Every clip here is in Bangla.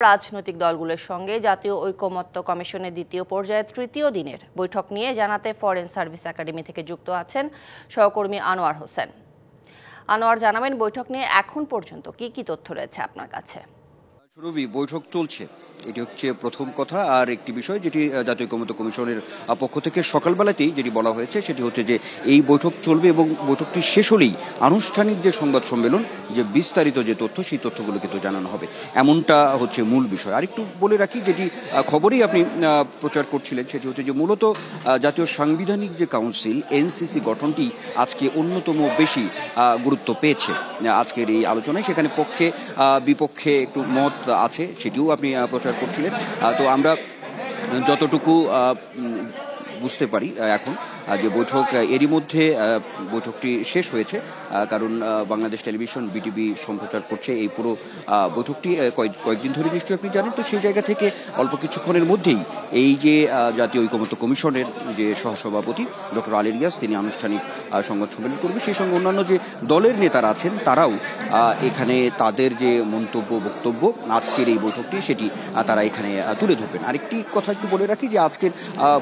রাজনৈতিক দলগুলোর সঙ্গে জাতীয় ঐকমত্য কমিশনের দ্বিতীয় পর্যায়ের তৃতীয় দিনের বৈঠক নিয়ে জানাতে ফরেন সার্ভিস একাডেমি থেকে যুক্ত আছেন সহকর্মী আনোয়ার হোসেন। আনোয়ার, জানাবেন বৈঠক নিয়ে এখন পর্যন্ত কি কি তথ্য রয়েছে আপনার কাছে? বৈঠক চলছে, এটি হচ্ছে প্রথম কথা। আর একটি বিষয় যেটি জাতীয় ঐকমত্য কমিশনের পক্ষ থেকে সকালবেলাতেই যেটি বলা হয়েছে সেটি হচ্ছে যে এই বৈঠক চলবে এবং বৈঠকটি শেষ হলেই আনুষ্ঠানিক যে সংবাদ সম্মেলন, যে বিস্তারিত যে তথ্য, সেই তথ্যগুলো কিন্তু জানানো হবে, এমনটা হচ্ছে মূল বিষয়। আর একটু বলে রাখি, যেটি খবরেই আপনি প্রচার করছিলেন সেটি হচ্ছে যে মূলত জাতীয় সাংবিধানিক যে কাউন্সিল এনসিসি গঠনটি আজকে অন্যতম বেশি গুরুত্ব পেয়েছে আজকের এই আলোচনায়। সেখানে পক্ষে বিপক্ষে একটু মত আছে, সেটিও আপনি প্রচার করছিলেন। তো আমরা যতটুকু বুঝতে পারি এখন যে বৈঠক এরই মধ্যে বৈঠকটি শেষ হয়েছে, কারণ বাংলাদেশ টেলিভিশন বিটিভি সম্প্রচার করছে এই পুরো বৈঠকটি কয়েকদিন ধরে, নিশ্চয়ই আপনি জানেন। তো সেই জায়গা থেকে অল্প কিছুক্ষণের মধ্যেই এই যে জাতীয় ঐকমত্য কমিশনের যে সহসভাপতি ডক্টর আলী রিয়াজ, তিনি আনুষ্ঠানিক সংবাদ সম্মেলন করবেন। সেই সঙ্গে অন্যান্য যে দলের নেতারা আছেন তারাও এখানে তাদের যে মন্তব্য বক্তব্য আজকের এই বৈঠকটি সেটি তারা এখানে তুলে ধরবেন। আরেকটি কথা একটু বলে রাখি যে আজকের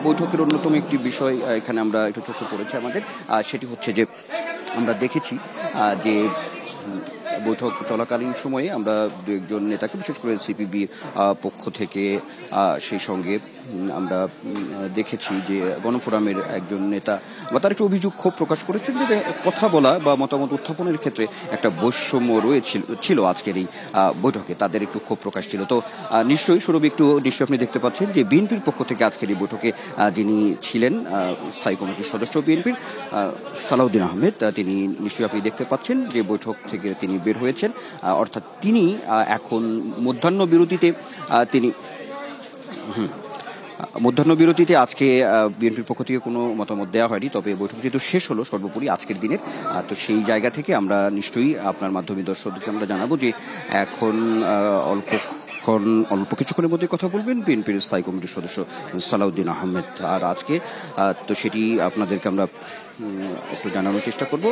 বৈঠকের অন্যতম একটি বিষয় এখানে আমরা একটু চোখে পড়েছে আমাদের, সেটি হচ্ছে যে আমরা দেখেছি যে বৈঠক চলাকালীন সময়ে আমরা দু একজন নেতাকে, বিশেষ করে সিপিবি পক্ষ থেকে, সেই সঙ্গে আমরা দেখেছি যে গণফোরামের একজন নেতা বা তার একটু অভিযোগ ক্ষোভ প্রকাশ করেছেন যে কথা বলা বা মতামত উত্থাপনের ক্ষেত্রে একটা বৈষম্য ছিল আজকের এই বৈঠকে, তাদের একটু ক্ষোভ প্রকাশ ছিল। তো নিশ্চয়ই নিশ্চয়ই আপনি দেখতে পাচ্ছেন যে বিএনপির পক্ষ থেকে আজকের এই বৈঠকে যিনি ছিলেন স্থায়ী কমিটির সদস্য বিএনপির সালাউদ্দিন আহমেদ, তিনি নিশ্চয়ই আপনি দেখতে পাচ্ছেন যে বৈঠক থেকে তিনি বের হয়েছেন। অর্থাৎ তিনি এখন মধ্যাহ্নবিরতিতে আজকে বিএনপির পক্ষ থেকে কোনো মতামত দেওয়া হয়নি। তবে বৈঠক যেহেতু শেষ হলো সর্বোপরি আজকের দিনের, তো সেই জায়গা থেকে আমরা নিশ্চয়ই আপনার মাধ্যমে দর্শকদেরকে আমরা জানাবো যে এখন অল্প কিছুক্ষণের মধ্যে কথা বলবেন বিএনপির স্থায়ী কমিটির সদস্য সালাউদ্দিন আহমেদ। আর আজকে তো সেটি আপনাদেরকে আমরা একটু জানানোর চেষ্টা করব।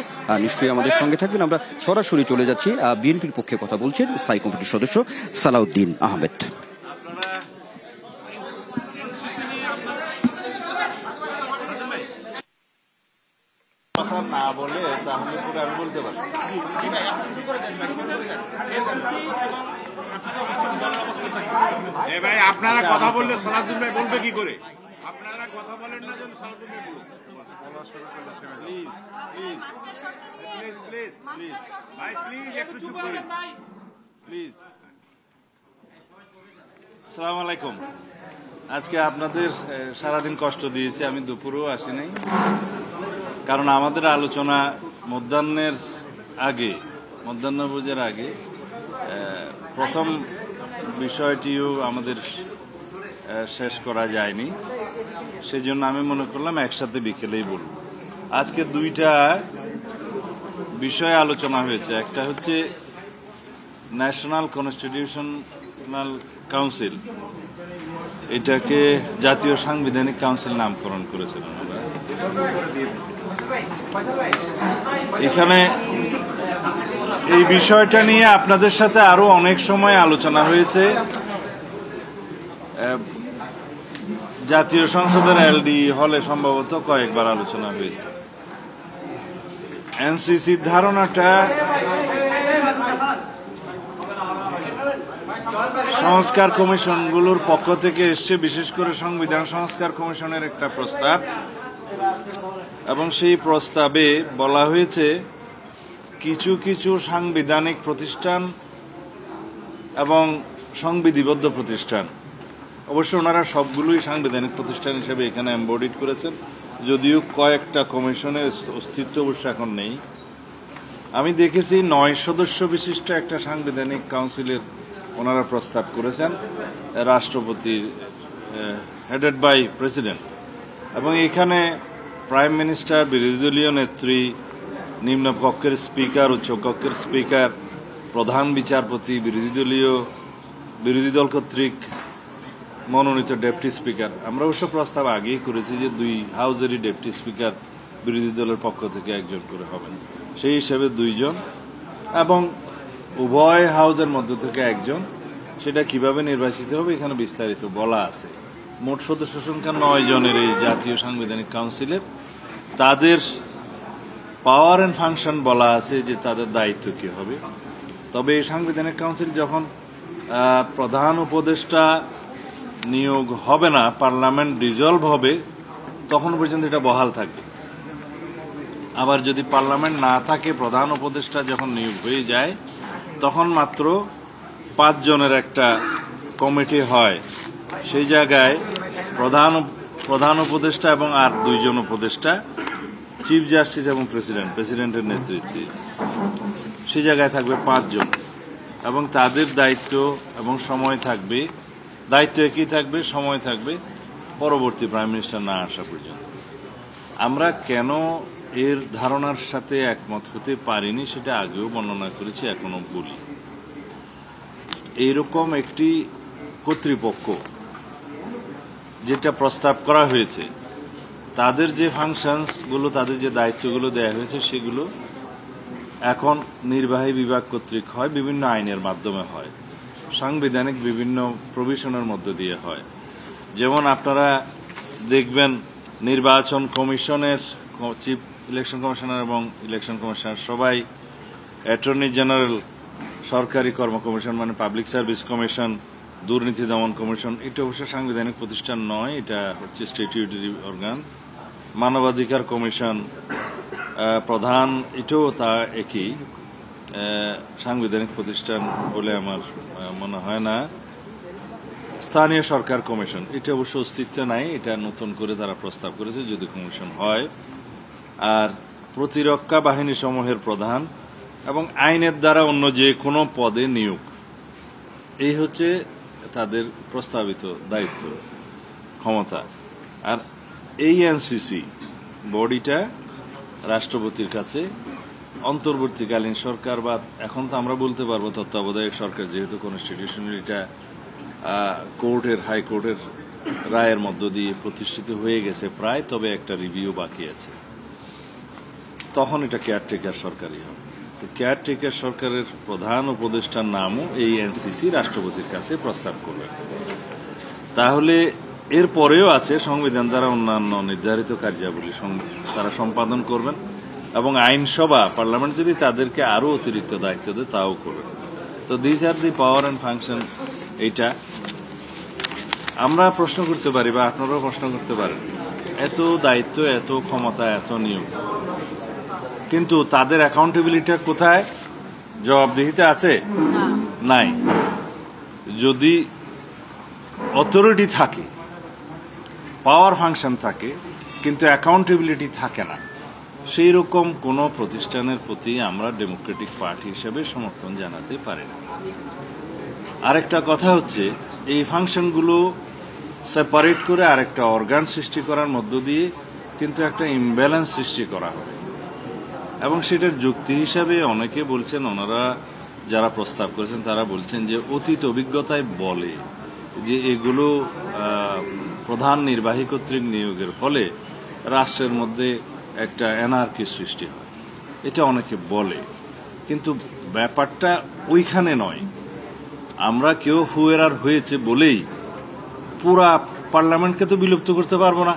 নিশ্চয়ই আমাদের সঙ্গে থাকবেন। আমরা সরাসরি চলে যাচ্ছি, বিএনপির পক্ষে কথা বলছেন স্থায়ী কমিটির সদস্য সালাউদ্দিন আহমেদ। না বলে তাহলে পুরো আমি বলতে পারি। ভাই আপনারা কথা বললে সালাউদ্দিন ভাই বলবে কি করে? আপনারা কথা বলেন না, যেন সালাউদ্দিন ভাই বলুন। Please please please please please ভাই, প্লিজ একটু চুপ করুন প্লিজ। আসসালামু আলাইকুম। আজকে আপনাদের সারাদিন কষ্ট দিয়েছি, আমি দুপুরেও আসি নাই, কারণ আমাদের আলোচনা মধ্যাহ্নভোজের আগে প্রথম বিষয়টিও আমাদের শেষ করা যায়নি। সেই জন্য আমি মনে করলাম একসাথে বিকেলেই বলব। আজকে দুইটা বিষয়ে আলোচনা হয়েছে। একটা হচ্ছে ন্যাশনাল কনস্টিটিউশনাল কাউন্সিল, এটাকে জাতীয় সাংবিধানিক কাউন্সিল নামকরণ করেছিলেন ওরা। এখানে এই বিষয়টা নিয়ে আপনাদের সাথে আরো অনেক সময় আলোচনা হয়েছে। জাতীয় সংসদের এলডি হলে সম্ভবত কয়েকবার আলোচনা হয়েছে। এনসিসির ধারণাটা সংস্কার কমিশনগুলোর পক্ষ থেকে এসছে, বিশেষ করে সংবিধান সংস্কার কমিশনের একটা প্রস্তাব, এবং সেই প্রস্তাবে বলা হয়েছে কিছু কিছু সাংবিধানিক প্রতিষ্ঠান এবং সংবিধিবদ্ধ প্রতিষ্ঠান, অবশ্য ওনারা সবগুলোই সাংবিধানিক প্রতিষ্ঠান হিসেবে এখানে এমবডিড করেছেন, যদিও কয়েকটা কমিশনের অস্তিত্ব অবশ্য এখন নেই। আমি দেখেছি 9 সদস্য বিশিষ্ট একটা সাংবিধানিক কাউন্সিলের ওনারা প্রস্তাব করেছেন, রাষ্ট্রপতির হেডেড বাই প্রেসিডেন্ট, এবং এখানে প্রাইম মিনিস্টার, বিরোধী দলীয় নেত্রী, নিম্ন কক্ষের স্পিকার, উচ্চ কক্ষের স্পিকার, প্রধান বিচারপতি, বিরোধী দল কর্তৃক মনোনীত ডেপুটি স্পিকার। আমরা অবশ্য প্রস্তাব আগেই করেছি যে 2 হাউজেরই ডেপুটি স্পিকার বিরোধী দলের পক্ষ থেকে একজন করে হবেন, সেই হিসেবে 2 জন, এবং উভয় হাউজের মধ্য থেকে একজন, সেটা কিভাবে নির্বাচিত হবে এখানে বিস্তারিত বলা আছে। মোট সদস্য সংখ্যা 9 জনের এই জাতীয় সাংবিধানিক কাউন্সিলের, তাদের পাওয়ার অ্যান্ড ফাংশন বলা আছে যে তাদের দায়িত্ব কি হবে। তবে এই সাংবিধানিক কাউন্সিল যখন প্রধান উপদেষ্টা নিয়োগ হবে না, পার্লামেন্ট ডিজলভ হবে, তখন পর্যন্ত এটা বহাল থাকবে। আবার যদি পার্লামেন্ট না থাকে, প্রধান উপদেষ্টা যখন নিয়োগ হয়ে যায়, তখন মাত্র 5 জনের একটা কমিটি হয়। সেই জায়গায় প্রধান উপদেষ্টা এবং আর 2 জন উপদেষ্টা, চিফ জাস্টিস এবং প্রেসিডেন্টের নেতৃত্বে, সেই জায়গায় থাকবে 5 জন এবং তাদের দায়িত্ব এবং সময় থাকবে, দায়িত্ব একই থাকবে, সময় থাকবে পরবর্তী প্রাইম মিনিস্টার না আসা পর্যন্ত। আমরা কেন এর ধারণার সাথে একমত হতে পারিনি সেটা আগেও বর্ণনা করেছি, এখনো বলি। এইরকম একটি কর্তৃপক্ষ যেটা প্রস্তাব করা হয়েছে, তাদের যে ফাংশনস গুলো, তাদের যে দায়িত্বগুলো দেওয়া হয়েছে, সেগুলো এখন নির্বাহী বিভাগ কর্তৃক হয়, বিভিন্ন আইনের মাধ্যমে হয়, সাংবিধানিক বিভিন্ন প্রভিশনের মধ্য দিয়ে হয়। যেমন আপনারা দেখবেন নির্বাচন কমিশনের চিফ ইলেকশন কমিশনার এবং ইলেকশন কমিশনার সবাই, অ্যাটর্নি জেনারেল, সরকারি কর্ম কমিশন মানে পাবলিক সার্ভিস কমিশন, দুর্নীতি দমন কমিশন, এটা অবশ্য সাংবিধানিক প্রতিষ্ঠান নয়, এটা হচ্ছে স্ট্যাটিউটরি অর্গান। মানবাধিকার কমিশন প্রধান, এটাও তা একই সাংবিধানিক প্রতিষ্ঠান বলে আমার মনে হয় না। স্থানীয় সরকার কমিশন, এটা অবশ্য অস্তিত্ব নাই, এটা নতুন করে তারা প্রস্তাব করেছে যদি কমিশন হয়। আর প্রতিরক্ষা বাহিনী সমূহের প্রধান এবং আইনের দ্বারা অন্য যে কোনো পদে নিয়োগ, এই হচ্ছে তাদের প্রস্তাবিত দায়িত্ব ক্ষমতা। আর এই এনসিসি বডিটা রাষ্ট্রপতির কাছে অন্তর্বর্তীকালীন সরকার, বা এখন তো আমরা বলতে পারবো তত্ত্বাবধায়ক সরকার, যেহেতু কনস্টিটিউশনাল এটা কোর্টের, হাইকোর্টের রায়ের মধ্য দিয়ে প্রতিষ্ঠিত হয়ে গেছে প্রায়, তবে একটা রিভিউ বাকি আছে, তখন এটা কেয়ারটেকার সরকারই হবে। কেয়ারটেকার সরকারের প্রধান উপদেষ্টার নামও এই এনসিসি রাষ্ট্রপতির কাছে প্রস্তাব করবে। তাহলে এর পরেও আছে সংবিধান দ্বারা অন্যান্য নির্ধারিত কার্যাবলী তারা সম্পাদন করবেন এবং আইনসভা, পার্লামেন্ট যদি তাদেরকে আরো অতিরিক্ত দায়িত্ব দেয় তাও করবেন। তো this are the power and function. এইটা আমরা প্রশ্ন করতে পারি বা আপনারাও প্রশ্ন করতে পারেন, এত দায়িত্ব, এত ক্ষমতা, এত নিয়োগ, কিন্তু তাদের অ্যাকাউন্টেবিলিটি কোথায়? জবাবদিহিতা আছে? নাই। যদি অথরিটি থাকে, পাওয়ার ফাংশন থাকে, কিন্তু অ্যাকাউন্টেবিলিটি থাকে না, সেই রকম কোন প্রতিষ্ঠানের প্রতি আমরা ডেমোক্রেটিক পার্টি হিসেবে সমর্থন জানাতে পারি না। আরেকটা কথা হচ্ছে, এই ফাংশনগুলো সেপারেট করে আরেকটা অর্গান সৃষ্টি করার মধ্য দিয়ে কিন্তু একটা ইমব্যালেন্স সৃষ্টি করা হবে। এবং সেটার যুক্তি হিসাবে অনেকে বলছেন, ওনারা যারা প্রস্তাব করেছেন তারা বলছেন যে অতীত অভিজ্ঞতায় বলে যে এগুলো প্রধান নির্বাহী কর্তৃক নিয়োগের ফলে রাষ্ট্রের মধ্যে একটা এনার্কি সৃষ্টি হয়, এটা অনেকে বলে, কিন্তু ব্যাপারটা ওইখানে নয়। আমরা কেউ হুয়েরার হয়েছে বলেই পুরা পার্লামেন্টকে তো বিলুপ্ত করতে পারবো না।